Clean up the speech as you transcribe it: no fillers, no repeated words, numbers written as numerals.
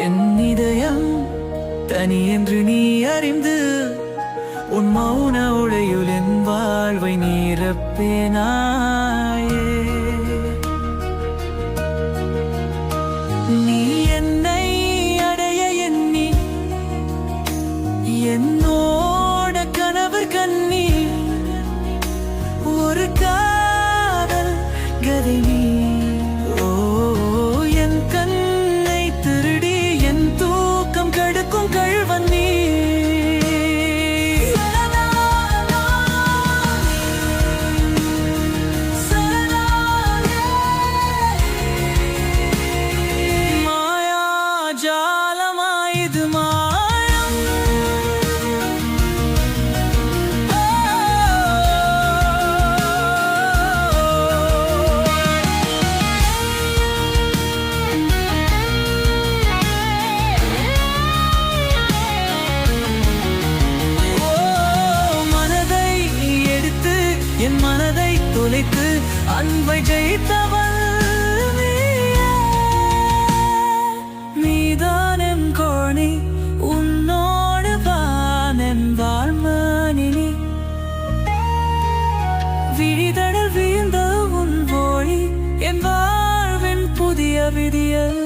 என் இதயம் தனி என்று நீ அறிந்து உன் மௌன உடையுள் என் வாழ்வை நீரப்பேனாயே. நீ என்னை அடைய எண்ணி என்னோட கனவு கண்ணி ஒரு காதல் கதை நீ. ஓ என் கண்ணை திருடி என் தூக்கம் கெடுக்கும் கள்வன் நீ. ஜாலமாயுது மாயம் மனதை எடுத்து என் மனதை தொலைத்து அன்பை ஜெயித்தவள் உன்னோடு வானன் வாழ்மணினி. விழிதடல் வீழ்ந்த உன் மொழி என் வாழ்வின் புதிய விதியல்.